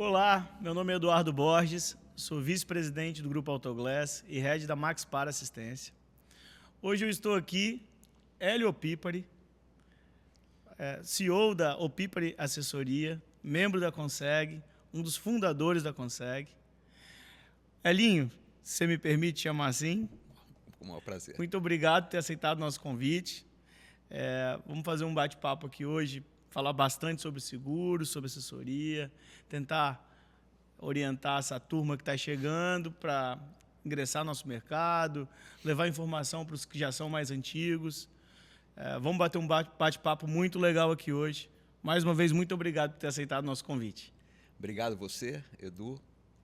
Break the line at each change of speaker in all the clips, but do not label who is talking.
Olá, meu nome é Eduardo Borges, sou vice-presidente do Grupo Autoglass e head da Max Para Assistência. Hoje eu estou aqui, Hélio Opipari, CEO da Opipari Assessoria, membro da Conseg, um dos fundadores da Conseg. Elinho, se você me permite chamar assim?
Com o maior prazer.
Muito obrigado por ter aceitado o nosso convite. Vamos fazer um bate-papo aqui hoje, falar bastante sobre seguros, sobre assessoria, tentar orientar essa turma que está chegando para ingressar no nosso mercado, levar informação para os que já são mais antigos. Vamos bater um bate-papo muito legal aqui hoje. Mais uma vez, muito obrigado por ter aceitado o nosso convite.
Obrigado você, Edu,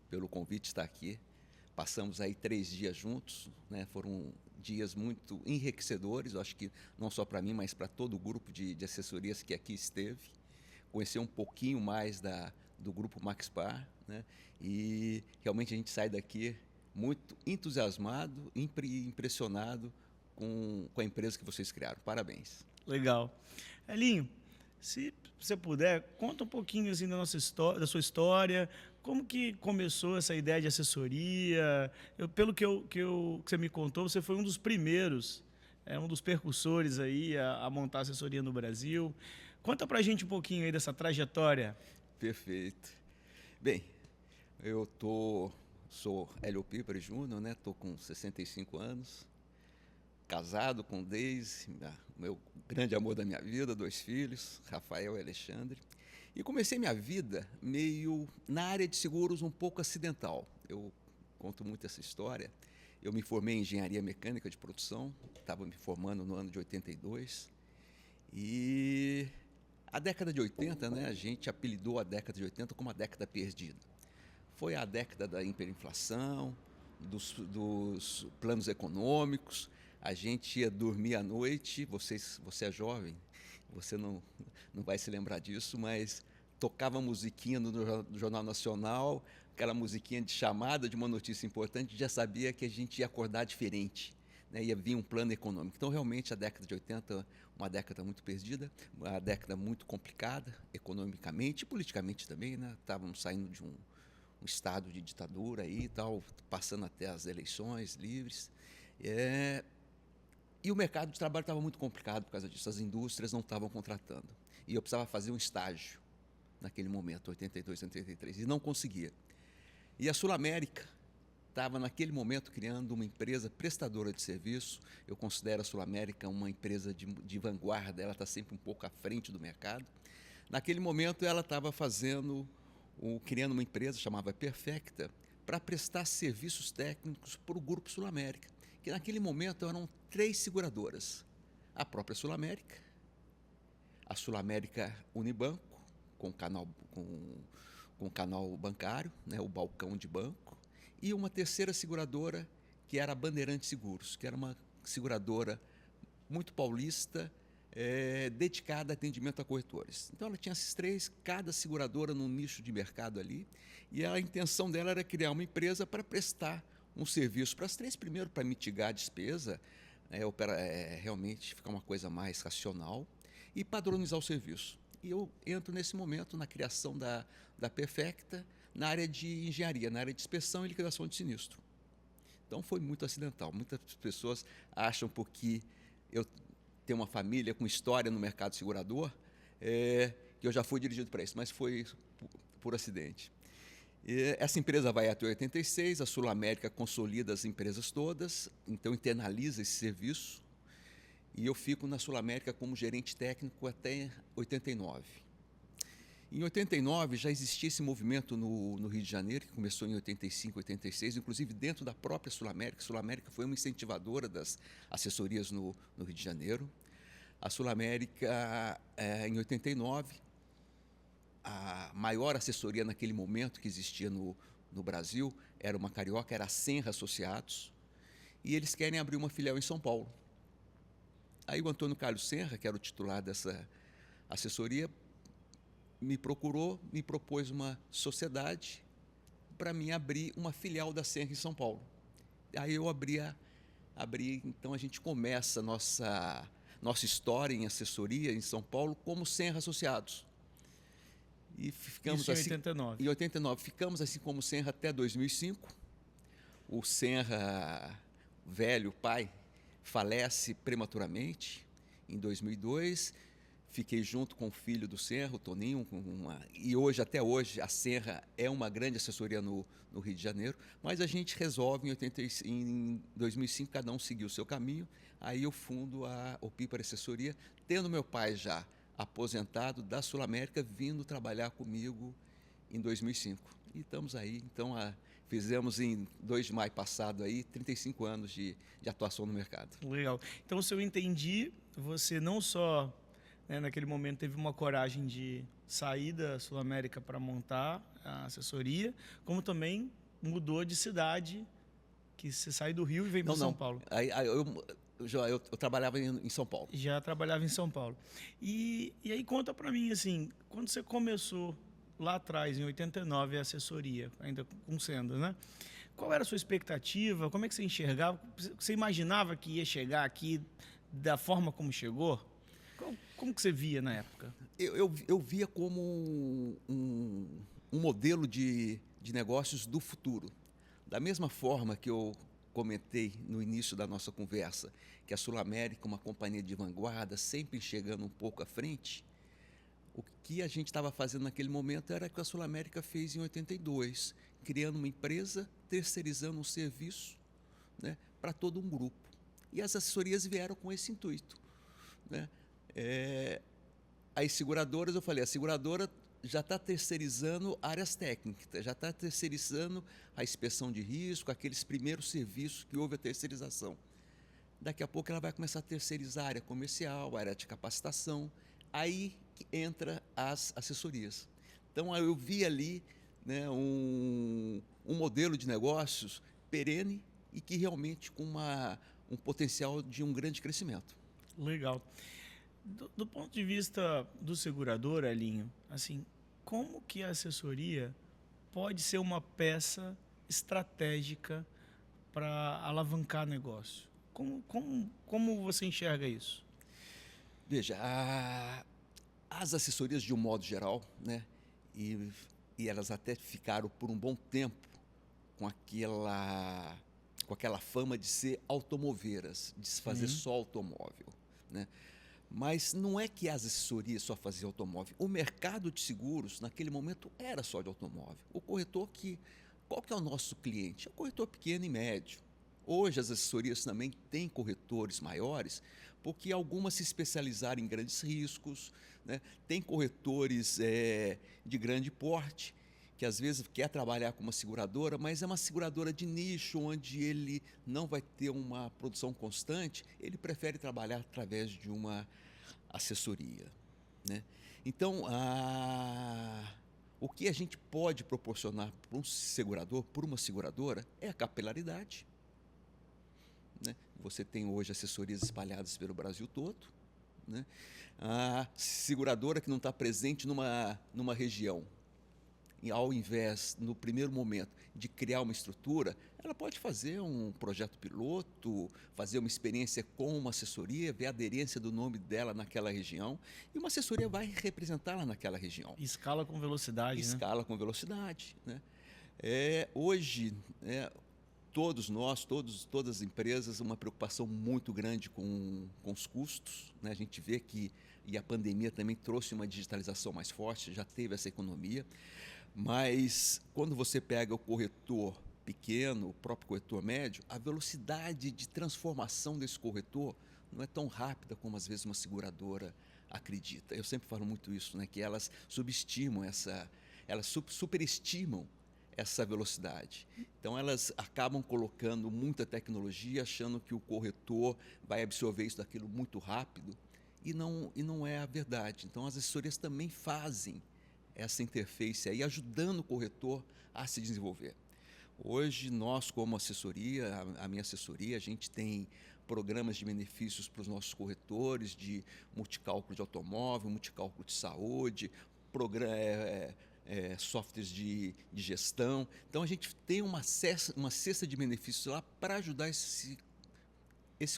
pelo convite de estar aqui. Passamos aí 3 dias juntos, né? Foram dias muito enriquecedores, eu acho que não só para mim, mas para todo o grupo de assessorias que aqui esteve. Conhecer um pouquinho mais do grupo Maxpar, né? E realmente a gente sai daqui muito entusiasmado, impressionado com a empresa que vocês criaram. Parabéns.
Legal. Elinho, se você puder, conta um pouquinho assim, da sua história, como que começou essa ideia de assessoria. Pelo que você me contou, você foi um dos primeiros, um dos percussores aí a montar assessoria no Brasil. Conta pra gente um pouquinho aí dessa trajetória.
Perfeito. Bem, sou Hélio Opipari Júnior, né? Estou com 65 anos, casado com Deise, meu grande amor da minha vida, 2 filhos, Rafael e Alexandre. E comecei minha vida meio na área de seguros um pouco acidental. Eu conto muito essa história. Eu me formei em engenharia mecânica de produção, estava me formando no ano de 82. E a década de 80, né, a gente apelidou a década de 80 como a década perdida. Foi a década da hiperinflação, dos planos econômicos. A gente ia dormir à noite, você é jovem, você não vai se lembrar disso, mas tocava musiquinha no Jornal Nacional, aquela musiquinha de chamada de uma notícia importante, já sabia que a gente ia acordar diferente, né? Ia vir um plano econômico. Então, realmente, a década de 80, uma década muito perdida, uma década muito complicada, economicamente e politicamente também, né? Estávamos saindo de um estado de ditadura aí e tal, passando até as eleições livres. E o mercado de trabalho estava muito complicado por causa disso, as indústrias não estavam contratando. E eu precisava fazer um estágio naquele momento, 82, 83, e não conseguia. E a Sul América estava, naquele momento, criando uma empresa prestadora de serviço. Eu considero a Sul América uma empresa de vanguarda, ela está sempre um pouco à frente do mercado. Naquele momento, ela estava criando uma empresa chamada Perfecta para prestar serviços técnicos para o Grupo Sul América, que naquele momento eram 3 seguradoras. A própria Sul América, a Sul América Unibanco, com canal bancário, né, o balcão de banco, e uma terceira seguradora, que era a Bandeirante Seguros, que era uma seguradora muito paulista, dedicada a atendimento a corretores. Então ela tinha esses 3, cada seguradora num nicho de mercado ali, e a intenção dela era criar uma empresa para prestar um serviço para as 3 primeiro, para mitigar a despesa, realmente ficar uma coisa mais racional e padronizar o serviço. E eu entro nesse momento na criação da Perfecta, na área de engenharia, na área de inspeção e liquidação de sinistro. Então foi muito acidental. Muitas pessoas acham, porque eu tenho uma família com história no mercado segurador, que eu já fui dirigido para isso, mas foi por acidente. Essa empresa vai até 86, a Sul América consolida as empresas todas, então internaliza esse serviço, e eu fico na Sul América como gerente técnico até 89. Em 89 já existia esse movimento no Rio de Janeiro, que começou em 85, 86, inclusive dentro da própria Sul América. A Sul América foi uma incentivadora das assessorias no Rio de Janeiro. A Sul América, em 89, a maior assessoria naquele momento que existia no Brasil era uma carioca, era a Senra Associados, e eles querem abrir uma filial em São Paulo. Aí o Antônio Carlos Senra, que era o titular dessa assessoria, me procurou, me propôs uma sociedade para mim abrir uma filial da Senra em São Paulo. Aí eu abri, então a gente começa a nossa história em assessoria em São Paulo como Senra Associados. E ficamos
Isso em
assim,
89.
em 89. Ficamos assim como Senra até 2005. O Senra, velho, pai, falece prematuramente em 2002. Fiquei junto com o filho do Senra, o Toninho, e hoje, até hoje, a Senra é uma grande assessoria no Rio de Janeiro, mas a gente resolve em 2005, cada um seguiu o seu caminho, aí eu fundo a Opípara Assessoria, tendo meu pai já aposentado da Sul América, vindo trabalhar comigo em 2005. E estamos aí, então, fizemos em 2 de maio passado aí 35 anos de atuação no mercado.
Legal. Então, se eu entendi, você não só, né, naquele momento teve uma coragem de sair da Sul América para montar a assessoria, como também mudou de cidade, que você sai do Rio e vem para São Paulo.
Eu trabalhava em São Paulo.
Já trabalhava em São Paulo. E aí conta para mim, assim, quando você começou lá atrás, em 89, a assessoria, ainda com Sendas, né? Qual era a sua expectativa? Como é que você enxergava? Você imaginava que ia chegar aqui da forma como chegou? Como que você via na época?
Eu via como um modelo de negócios do futuro. Da mesma forma que eu comentei no início da nossa conversa, que a Sul América é uma companhia de vanguarda, sempre chegando um pouco à frente, o que a gente estava fazendo naquele momento era o que a Sul América fez em 82, criando uma empresa, terceirizando um serviço, né, para todo um grupo. E as assessorias vieram com esse intuito, né? As seguradoras, eu falei, a seguradora já está terceirizando áreas técnicas, já está terceirizando a inspeção de risco, aqueles primeiros serviços que houve a terceirização. Daqui a pouco ela vai começar a terceirizar a área comercial, a área de capacitação, aí que entra as assessorias. Então, eu vi ali, né, um modelo de negócios perene e que realmente com um potencial de um grande crescimento.
Legal. Do ponto de vista do segurador, Elinho, assim, como que a assessoria pode ser uma peça estratégica para alavancar negócio? Como você enxerga isso?
Veja, as assessorias de um modo geral, né, e elas até ficaram por um bom tempo com aquela fama de ser automoveiras, de se fazer só automóvel, né? Mas não é que as assessorias só faziam automóvel. O mercado de seguros, naquele momento, era só de automóvel. O corretor qual que é o nosso cliente? É o corretor pequeno e médio. Hoje as assessorias também têm corretores maiores, porque algumas se especializaram em grandes riscos, né? Tem corretores de grande porte, que às vezes quer trabalhar com uma seguradora, mas é uma seguradora de nicho, onde ele não vai ter uma produção constante, ele prefere trabalhar através de uma assessoria, né? Então, o que a gente pode proporcionar para um segurador, por uma seguradora, é a capilaridade, né? Você tem hoje assessorias espalhadas pelo Brasil todo, né? A seguradora que não está presente numa região, ao invés, no primeiro momento, de criar uma estrutura, ela pode fazer um projeto piloto, fazer uma experiência com uma assessoria, ver a aderência do nome dela naquela região, e uma assessoria vai representá-la naquela região.
Escala com velocidade,
Escala com velocidade, né? Hoje, todos nós, todas as empresas, uma preocupação muito grande com os custos, né? A gente vê que, e a pandemia também trouxe uma digitalização mais forte, já teve essa economia, mas quando você pega o corretor pequeno, o próprio corretor médio, a velocidade de transformação desse corretor não é tão rápida como às vezes uma seguradora acredita. Eu sempre falo muito isso, né? Que elas superestimam essa velocidade. Então elas acabam colocando muita tecnologia, achando que o corretor vai absorver isso daquilo muito rápido, e não é a verdade. Então as assessorias também fazem essa interface aí, ajudando o corretor a se desenvolver. Hoje, nós, como assessoria, a minha assessoria, a gente tem programas de benefícios para os nossos corretores, de multicálculo de automóvel, multicálculo de saúde, softwares de gestão. Então, a gente tem uma cesta de benefícios lá para ajudar esse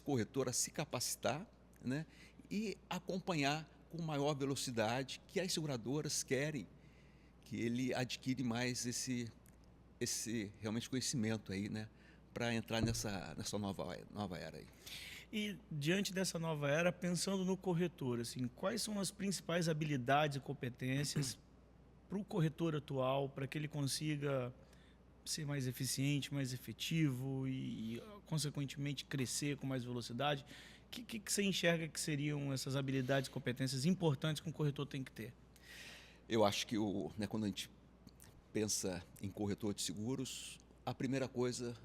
corretor a se capacitar, né, e acompanhar com maior velocidade que as seguradoras querem que ele adquire mais esse realmente conhecimento aí, né, para entrar nessa nova era aí.
E diante dessa nova era, pensando no corretor, assim, quais são as principais habilidades e competências para o corretor atual, para que ele consiga ser mais eficiente, mais efetivo e, consequentemente, crescer com mais velocidade? O que você enxerga que seriam essas habilidades e competências importantes que um corretor tem que ter?
Eu acho que quando a gente pensa em corretor de seguros, a primeira coisa,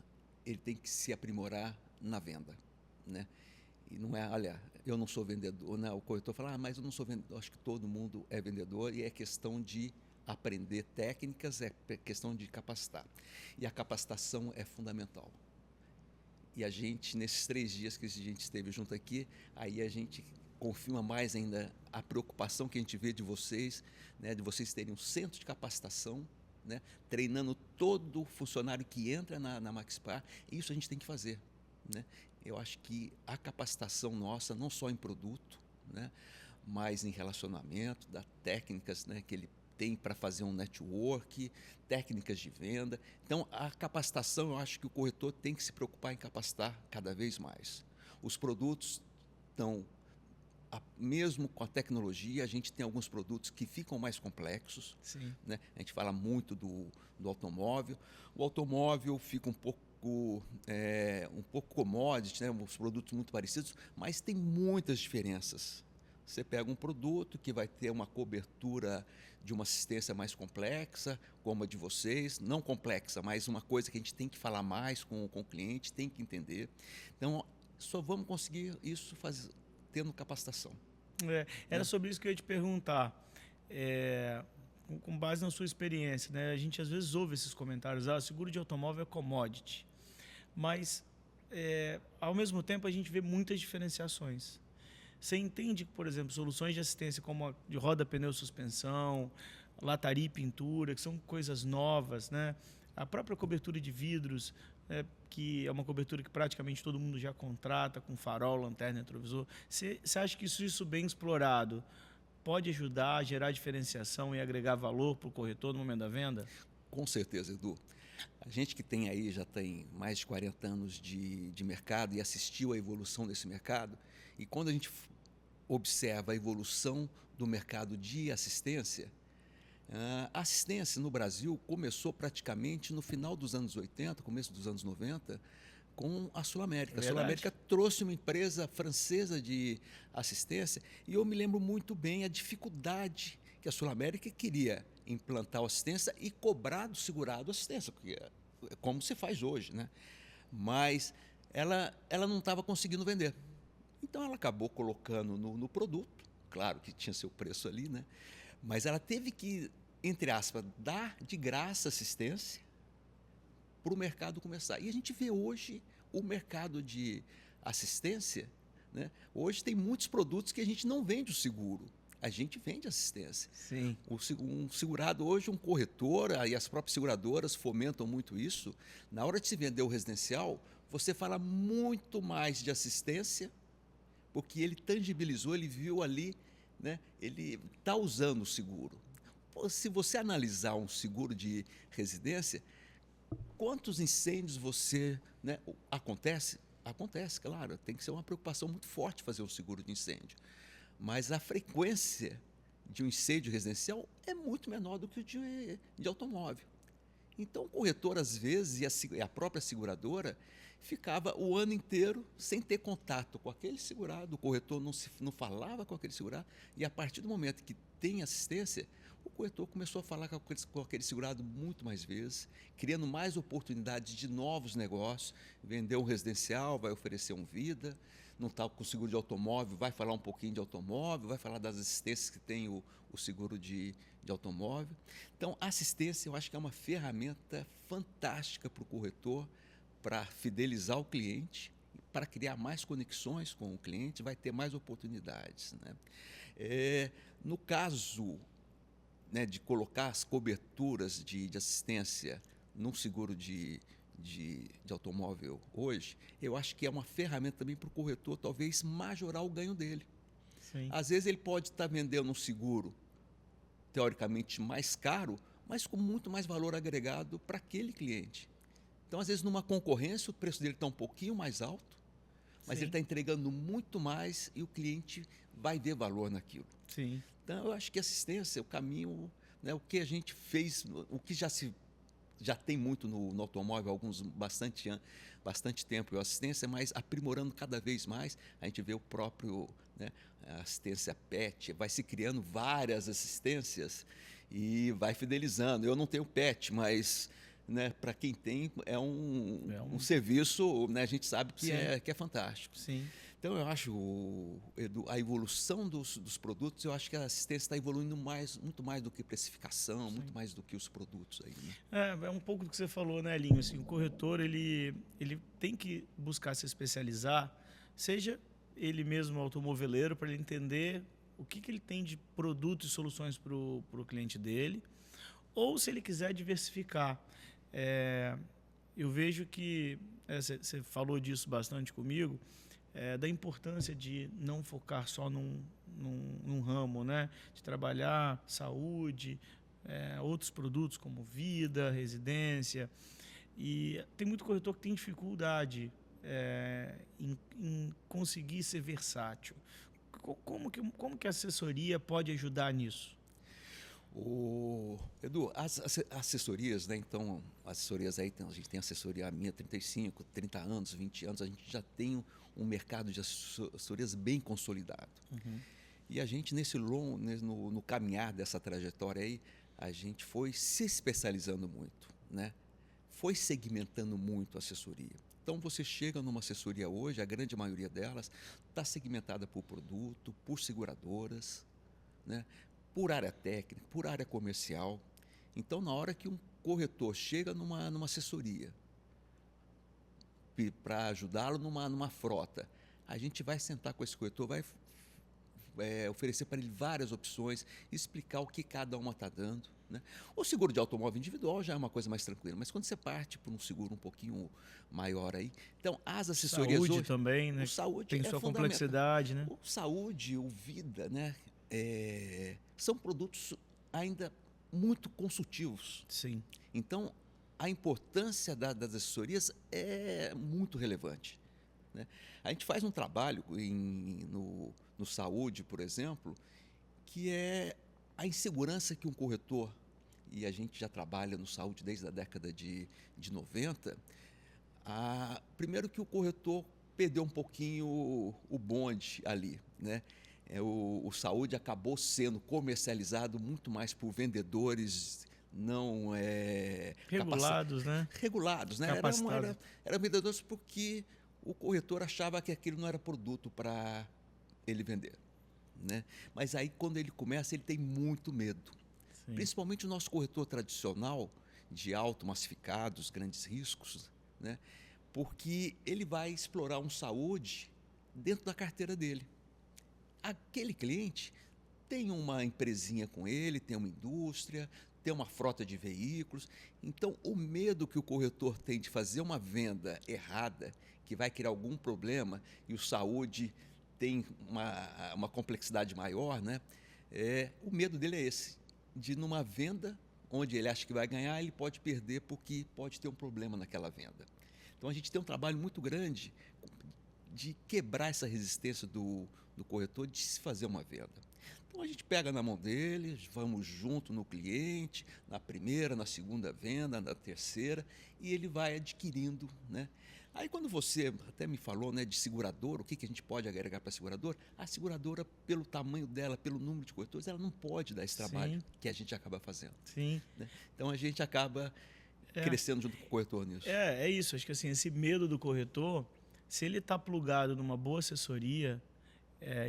ele tem que se aprimorar na venda, né? E não é, olha, eu não sou vendedor, né? O corretor fala, mas eu não sou vendedor. Acho que todo mundo é vendedor e é questão de aprender técnicas, é questão de capacitar. E a capacitação é fundamental. E a gente, nesses 3 dias que a gente esteve junto aqui, aí a gente confirma mais ainda a preocupação que a gente vê de vocês, né, de vocês terem um centro de capacitação, né, treinando todo funcionário que entra na Maxpar. Isso a gente tem que fazer, né? Eu acho que a capacitação nossa, não só em produto, né, mas em relacionamento, das técnicas, né, que ele tem para fazer um network, técnicas de venda. Então, a capacitação, eu acho que o corretor tem que se preocupar em capacitar cada vez mais. Os produtos estão, mesmo com a tecnologia, a gente tem alguns produtos que ficam mais complexos.
Sim.
Né? A gente fala muito do automóvel. O automóvel fica um pouco commodity, né? Os produtos muito parecidos, mas tem muitas diferenças. Você pega um produto que vai ter uma cobertura de uma assistência mais complexa, como a de vocês, não complexa, mas uma coisa que a gente tem que falar mais com o cliente, tem que entender. Então, só vamos conseguir isso tendo capacitação.
Era sobre isso que eu ia te perguntar. Com base na sua experiência, né? A gente às vezes ouve esses comentários, seguro de automóvel é commodity. Mas, ao mesmo tempo, a gente vê muitas diferenciações. Você entende que, por exemplo, soluções de assistência como a de roda, pneu, suspensão, lataria e pintura, que são coisas novas, né? A própria cobertura de vidros, que é uma cobertura que praticamente todo mundo já contrata, com farol, lanterna, retrovisor. Você acha que isso bem explorado pode ajudar a gerar diferenciação e agregar valor para o corretor no momento da venda?
Com certeza, Edu. A gente que tem aí, já tem mais de 40 anos de mercado e assistiu à evolução desse mercado, e quando a gente observa a evolução do mercado de assistência, a assistência no Brasil começou praticamente no final dos anos 80, começo dos anos 90, com a Sul América. A Sul América trouxe uma empresa francesa de assistência e eu me lembro muito bem a dificuldade que a Sul América queria implantar a assistência e cobrar do segurado a assistência, porque é como se faz hoje, né? Mas ela não estava conseguindo vender. Então ela acabou colocando no produto, claro que tinha seu preço ali, né? Mas ela teve que, entre aspas, dar de graça assistência para o mercado começar. E a gente vê hoje o mercado de assistência, né? Hoje tem muitos produtos que a gente não vende o seguro, a gente vende assistência.
Sim.
Um segurado hoje, um corretor, e as próprias seguradoras fomentam muito isso. Na hora de se vender o residencial, você fala muito mais de assistência, porque ele tangibilizou, ele viu ali, né? Ele está usando o seguro. Se você analisar um seguro de residência, quantos incêndios você, né, acontece? Acontece, claro, tem que ser uma preocupação muito forte fazer um seguro de incêndio. Mas a frequência de um incêndio residencial é muito menor do que o de automóvel. Então, o corretor, às vezes, e a própria seguradora, ficava o ano inteiro sem ter contato com aquele segurado, o corretor não falava com aquele segurado, e a partir do momento que tem assistência, o corretor começou a falar com aquele segurado muito mais vezes, criando mais oportunidades de novos negócios. Vender um residencial, vai oferecer um vida, não está com seguro de automóvel, vai falar um pouquinho de automóvel, vai falar das assistências que tem o seguro de automóvel. Então, a assistência eu acho que é uma ferramenta fantástica para o corretor, para fidelizar o cliente, para criar mais conexões com o cliente, vai ter mais oportunidades, né? No caso, né, de colocar as coberturas de assistência num seguro de automóvel hoje, eu acho que é uma ferramenta também para o corretor talvez majorar o ganho dele.
Sim.
Às vezes ele pode estar vendendo um seguro teoricamente mais caro, mas com muito mais valor agregado para aquele cliente. Então, às vezes, numa concorrência, o preço dele está um pouquinho mais alto, mas
Sim.
ele está entregando muito mais e o cliente vai ver valor naquilo.
Sim.
Então, eu acho que assistência, o caminho, né, o que a gente fez, o que já tem muito no automóvel há bastante tempo, a assistência, mas aprimorando cada vez mais, a gente vê o próprio, né, a assistência PET, vai se criando várias assistências e vai fidelizando. Eu não tenho PET, mas, né, para quem tem, é um serviço, né, a gente sabe que é fantástico.
Sim.
Então, eu acho, Edu, a evolução dos produtos, eu acho que a assistência está evoluindo muito mais do que precificação,
Sim.
muito mais do que os produtos aí, né?
É um pouco do que você falou, né, Linho? Assim, o corretor ele tem que buscar se especializar, seja ele mesmo automóveleiro, para ele entender o que ele tem de produtos e soluções para o cliente dele, ou se ele quiser diversificar. Eu vejo que você falou disso bastante comigo, da importância de não focar só num ramo, né? De trabalhar saúde, outros produtos como vida, residência. E tem muito corretor que tem dificuldade em conseguir ser versátil. Como que a assessoria pode ajudar nisso?
Edu, as assessorias, né? Então, assessorias aí, a gente tem assessoria minha 35, 30 anos, 20 anos, a gente já tem um mercado de assessorias bem consolidado.
Uhum.
E a gente, no caminhar dessa trajetória aí, a gente foi se especializando muito, né? Foi segmentando muito a assessoria. Então, você chega numa assessoria hoje, a grande maioria delas está segmentada por produto, por seguradoras, né? Por área técnica, por área comercial. Então, na hora que um corretor chega numa assessoria para ajudá-lo numa frota, a gente vai sentar com esse corretor, vai oferecer para ele várias opções, explicar o que cada uma está dando, né? O seguro de automóvel individual já é uma coisa mais tranquila, mas quando você parte para um seguro um pouquinho maior aí, então as assessorias
Saúde
hoje,
também, né?
o saúde
Tem sua
fundamental.
complexidade, né?
O saúde, o vida, né? São produtos ainda muito consultivos.
Sim.
Então, a importância das assessorias é muito relevante, né? A gente faz um trabalho no saúde, por exemplo, que é a insegurança que um corretor, e a gente já trabalha no saúde desde a década de 90, primeiro que o corretor perdeu um pouquinho o bonde ali, né? O saúde acabou sendo comercializado muito mais por vendedores não
Regulados, né?
regulados, né? Eram vendedores porque o corretor achava que aquilo não era produto para ele vender, né? Mas aí, quando ele começa, ele tem muito medo.
Sim.
Principalmente o nosso corretor tradicional, de alto massificados, grandes riscos, né? Porque ele vai explorar um saúde dentro da carteira dele. Aquele cliente tem uma empresinha com ele, tem uma indústria, tem uma frota de veículos. Então, o medo que o corretor tem de fazer uma venda errada, que vai criar algum problema, e o saúde tem uma complexidade maior, né? O medo dele é esse, de numa venda onde ele acha que vai ganhar, ele pode perder porque pode ter um problema naquela venda. Então, a gente tem um trabalho muito grande de quebrar essa resistência do corretor de se fazer uma venda. Então, a gente pega na mão dele, vamos junto no cliente, na primeira, na segunda venda, na terceira, e ele vai adquirindo, né? Aí, quando você até me falou, né, de seguradora, o que a gente pode agregar para a seguradora, pelo tamanho dela, pelo número de corretores, ela não pode dar esse trabalho. Sim. Que a gente acaba fazendo.
Sim.
Né? Então, a gente acaba crescendo junto com o corretor nisso.
É isso. Acho que assim, esse medo do corretor, se ele está plugado numa boa assessoria,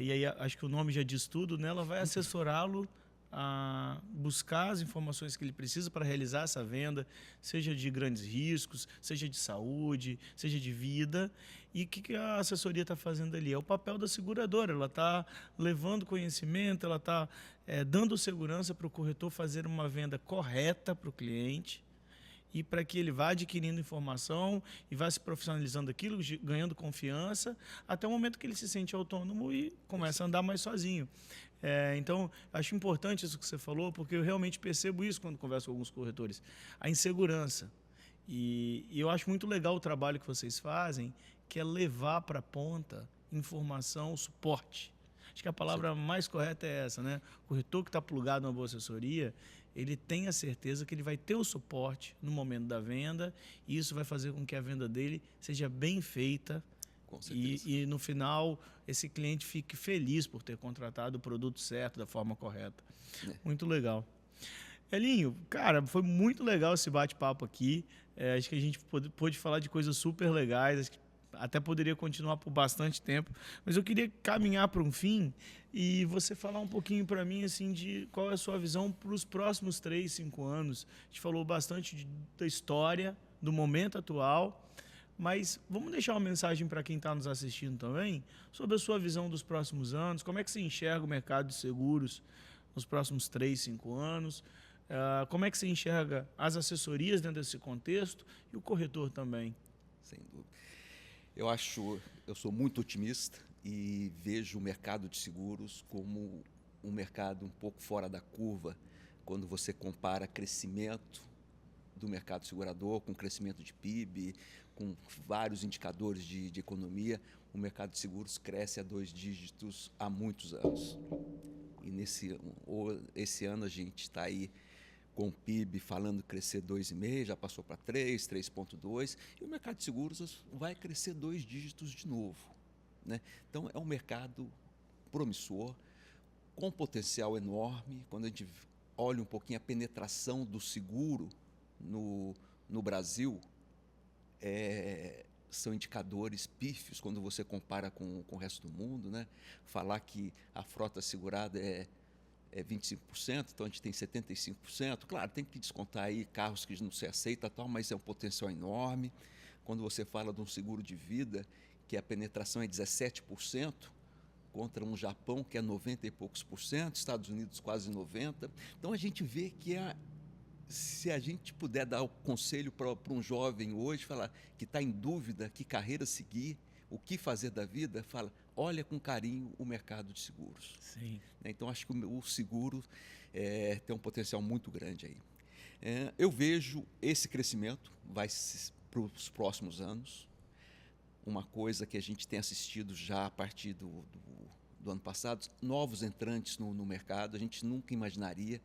e aí acho que o nome já diz tudo, né? Ela vai assessorá-lo a buscar as informações que ele precisa para realizar essa venda, seja de grandes riscos, seja de saúde, seja de vida. E o que a assessoria está fazendo ali? É o papel da seguradora. Ela está levando conhecimento, ela está dando segurança para o corretor fazer uma venda correta para o cliente e para que ele vá adquirindo informação e vá se profissionalizando aquilo, ganhando confiança, até o momento que ele se sente autônomo e começa a andar mais sozinho. Então, acho importante isso que você falou, porque eu realmente percebo isso quando converso com alguns corretores. A insegurança. E eu acho muito legal o trabalho que vocês fazem, que é levar para a ponta informação, suporte. Acho que a palavra mais correta é essa, né? O corretor que está plugado numa boa assessoria, ele tem a certeza que ele vai ter o suporte no momento da venda e isso vai fazer com que a venda dele seja bem feita e no final esse cliente fique feliz por ter contratado o produto certo da forma correta. Muito legal. Elinho, cara, foi muito legal esse bate-papo aqui. Acho que a gente pôde falar de coisas super legais. Acho que até poderia continuar por bastante tempo, mas eu queria caminhar para um fim e você falar um pouquinho para mim assim de qual é a sua visão para os próximos 3, 5 anos. A gente falou bastante da história, do momento atual, mas vamos deixar uma mensagem para quem está nos assistindo também sobre a sua visão dos próximos anos, como é que você enxerga o mercado de seguros nos próximos 3, 5 anos, como é que você enxerga as assessorias dentro desse contexto e o corretor também.
Sem dúvida. Eu sou muito otimista e vejo o mercado de seguros como um mercado um pouco fora da curva quando você compara crescimento do mercado segurador com crescimento de PIB, com vários indicadores de economia. O mercado de seguros cresce a 2 dígitos há muitos anos. E esse ano a gente está aí com o PIB falando crescer 2,5%, já passou para 3, 3,2%, e o mercado de seguros vai crescer 2 dígitos de novo, né? Então, é um mercado promissor, com potencial enorme. Quando a gente olha um pouquinho a penetração do seguro no Brasil, são indicadores pífios quando você compara com o resto do mundo, né? Falar que a frota segurada é 25%, então a gente tem 75%. Claro, tem que descontar aí carros que não se aceita, tal, mas é um potencial enorme. Quando você fala de um seguro de vida, que a penetração é 17%, contra um Japão que é 90 e poucos por cento, Estados Unidos quase 90%. Então a gente vê que se a gente puder dar o conselho para um jovem hoje, falar que está em dúvida que carreira seguir, o que fazer da vida, fala, olha com carinho o mercado de seguros.
Sim.
Então, acho que o seguro tem um potencial muito grande aí. Eu vejo esse crescimento vai para os próximos anos. Uma coisa que a gente tem assistido já a partir do ano passado, novos entrantes no mercado. A gente nunca imaginaria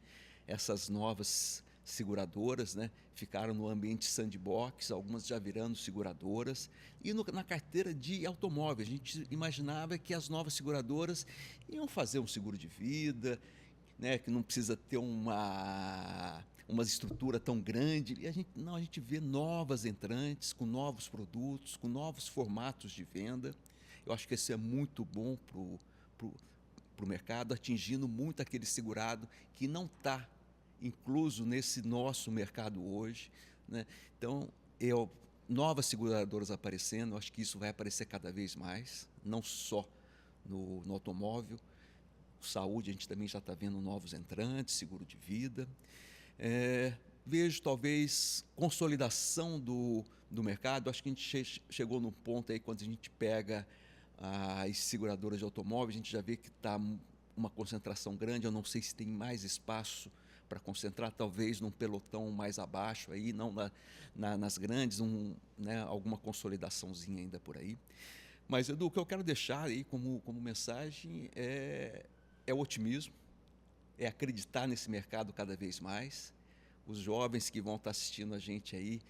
essas novas seguradoras, né? Ficaram no ambiente sandbox, algumas já virando seguradoras. E na carteira de automóvel, a gente imaginava que as novas seguradoras iam fazer um seguro de vida, né? Que não precisa ter uma estrutura tão grande. E a gente vê novas entrantes, com novos produtos, com novos formatos de venda. Eu acho que isso é muito bom para o mercado, atingindo muito aquele segurado que não está incluso nesse nosso mercado hoje, né? Então, novas seguradoras aparecendo, acho que isso vai aparecer cada vez mais, não só no automóvel, saúde, a gente também já está vendo novos entrantes, seguro de vida. Vejo talvez consolidação do mercado. Acho que a gente chegou num ponto aí, quando a gente pega as seguradoras de automóvel, a gente já vê que está uma concentração grande. Eu não sei se tem mais espaço para concentrar, talvez num pelotão mais abaixo, aí, não nas grandes, né, alguma consolidaçãozinha ainda por aí. Mas, Edu, o que eu quero deixar aí como mensagem é o otimismo, é acreditar nesse mercado cada vez mais. Os jovens que vão estar assistindo a gente aí,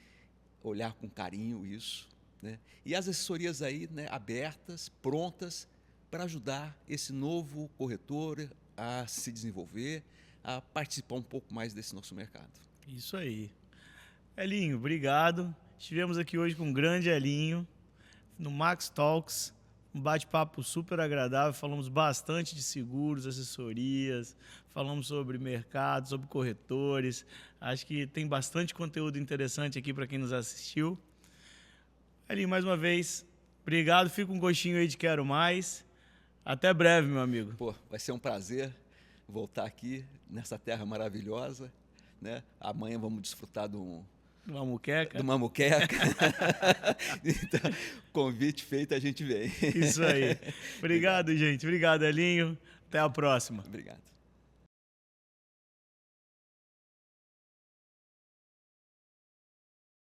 olhar com carinho isso, né? E as assessorias aí, né, abertas, prontas para ajudar esse novo corretor a se desenvolver, a participar um pouco mais desse nosso mercado.
Isso aí. Elinho, obrigado. Estivemos aqui hoje com o grande Elinho, no Max Talks, um bate-papo super agradável. Falamos bastante de seguros, assessorias, falamos sobre mercado, sobre corretores. Acho que tem bastante conteúdo interessante aqui para quem nos assistiu. Elinho, mais uma vez, obrigado. Fica um gostinho aí de quero mais. Até breve, meu amigo.
Pô, vai ser um prazer voltar aqui nessa terra maravilhosa, né? Amanhã vamos desfrutar de
Uma muqueca.
De uma muqueca. Então, convite feito, a gente vem.
Isso aí. Obrigado, gente. Obrigado, Elinho. Até a próxima.
Obrigado.